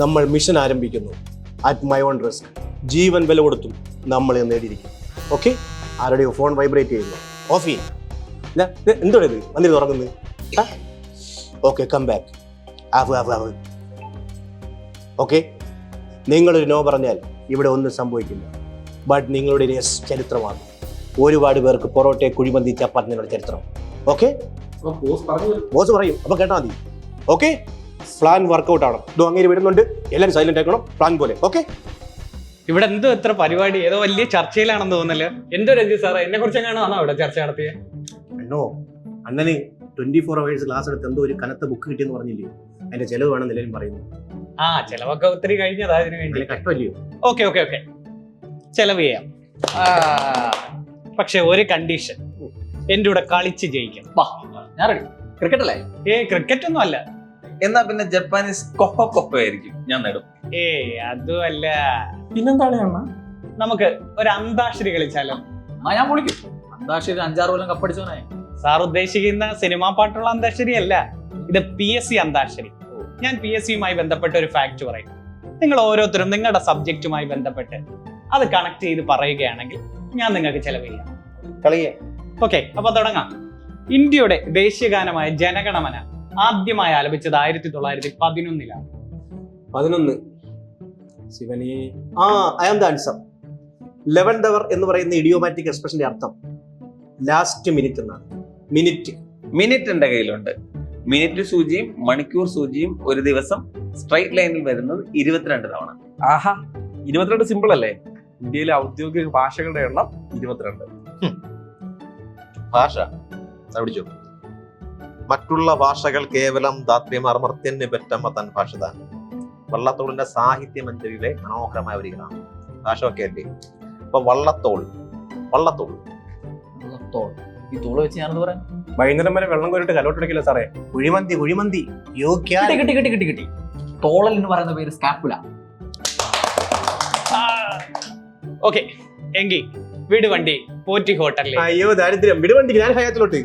നമ്മൾ മിഷൻ ആരംഭിക്കുന്നു. At my own risk. ജീവൻ വില കൊടുത്തും നമ്മൾ നേടിയിരിക്കും. ഓക്കെ, ആരുടെയോ ഫോൺ വൈബ്രേറ്റ് ചെയ്യുന്നു. ഓഫ് ചെയ്യും. എന്തോടെ ഇത് വന്നിട്ട് തുറക്കുന്നത്? Okay, come back. ഓക്കെ, നിങ്ങളൊരു നോ പറഞ്ഞാൽ ഇവിടെ ഒന്നും സംഭവിക്കില്ല. ബട്ട് നിങ്ങളുടെ യെസ് ചരിത്രമാണ്. ഒരുപാട് പേർക്ക് പൊറോട്ടയെ കുഴിമന്തി ചപ്പാത്തി നിങ്ങളുടെ ചരിത്രം. ഓക്കെ, ബോസ് പറയും, അപ്പൊ കേട്ടാ മതി. ഓക്കെ, പ്ലാൻ വർക്കൗട്ട് ആവണം. ഇത് അങ്ങനെ വരുന്നുണ്ട്, എല്ലാവരും സൈലന്റ് ആക്കണം. പ്ലാൻ പോലെ. ഓക്കെ, ഇവിടെ എന്തോ ഇത്ര പരിപാടി, ഏതോ വലിയ ചർച്ചയിലാണെന്ന് തോന്നല്ലോ. എന്തോ രഞ്ജിത്ത് സാറേ, എന്നെ കുറിച്ചെങ്ങാണോ ആണോ ഇവിടെ ചർച്ച നടത്തിയത്? അണ്ണോ, അണ്ണന് 24 hours ക്ലാസ് എടുത്ത് എന്തോ ഒരു കനത്ത ബുക്ക് കിട്ടിയെന്ന് പറഞ്ഞില്ലേ? അതിന്റെ ചെലവ് വേണം എല്ലാവരും പറയുന്നു. ആ, ചെലവൊക്കെ ഒത്തിരി കഴിഞ്ഞതാ അതിന് വേണ്ടി. കഷ്ടമല്ലയോ? ഓക്കെ ഓക്കെ ഓക്കെ, ചെലവ് ചെയ്യാം. പക്ഷെ ഒരു കണ്ടീഷൻ, എന്റെ കൂടെ കളിച്ച് ജയിക്കണം. ഞാൻ റെഡി. ക്രിക്കറ്റ് അല്ലേ? ക്രിക്കറ്റ് ഒന്നും അല്ല. എന്നാ പിന്നെ ജപ്പാനീസ് കൊക്ക ആയിരിക്കും. ഞാൻ നേടും. അതുമല്ല. പിന്നെന്താണ് അണ്ണാ? നമുക്ക് ഒരു അന്താക്ഷരി കളിച്ചാലോ? ഞാൻ വിളിക്കും. അന്താക്ഷരി 5-6 കൊല്ലം കപ്പടിച്ചവനായി. സാർ ഉദ്ദേശിക്കുന്ന സിനിമാ പാട്ടുള്ള അന്താക്ഷരി അല്ല, ഇത് PSC അന്താക്ഷരി. ഞാൻ PSCയുമായി ബന്ധപ്പെട്ട ഒരു ഫാക്ട് പറയും. നിങ്ങൾ ഓരോരുത്തരും നിങ്ങളുടെ സബ്ജക്റ്റുമായി ബന്ധപ്പെട്ട് അത് കണക്ട് ചെയ്ത് പറയുകയാണെങ്കിൽ ഞാൻ നിങ്ങൾക്ക് ചെലവ് ചെയ്യാം. കളിയേ. ഓക്കെ, അപ്പൊ തുടങ്ങാം. ഇന്ത്യയുടെ ദേശീയഗാനമായ ജനഗണമന ആദ്യമായി ആലപിച്ചത് 1911. 11 Shivani. I am the answer. 11th hour എന്ന് പറയുന്ന ഇഡിയോമാറ്റിക് എക്സ്പ്രഷന്റെ അർത്ഥം ലാസ്റ്റ് മിനിറ്റ് എന്നാണ്. മിനിറ്റ് എന്റെ കയ്യിലുണ്ട്. മിനിറ്റ് സൂചിയും മണിക്കൂർ സൂചിയും ഒരു ദിവസം സ്ട്രൈറ്റ് ലൈനിൽ വരുന്നത് 22 തവണ. ആഹാ, 22 സിമ്പിൾ അല്ലേ? ഇന്ത്യയിലെ ഔദ്യോഗിക ഭാഷകളുടെ എണ്ണം 22. ഭാഷ പിടിച്ചു. മറ്റുള്ള ഭാഷകൾ കേവലം ധാത്രിമാർമർത്യന് പെറ്റമ്മ തൻ ഭാഷതാൻ. വള്ളത്തോളിന്റെ സാഹിത്യ മഞ്ജരിയിലെ മനോഹരമായ വരികളാണ്. ഭാഷ ഒക്കെ അല്ലേ? അപ്പൊ വള്ളത്തോൾ. ഈ തോള് വെച്ച് ഞാനത് പറയാം. വൈകുന്നേരം വരെ വെള്ളം കോരിട്ട് കലോട്ടെടുക്കില്ല സാറേ. കുഴിമന്തി. കിട്ടി. തോളൽ എന്ന് പറയുന്ന പേര് സ്കാപ്പുല. ഓക്കെ, എങ്കിൽ വിട് വണ്ടി പോറ്റി ഹോട്ടലിൽ. അയ്യോ ദാരിദ്ര്യം, വിടുവണ്ടി ഞാൻ ഹയാത്തിലോട്ട്.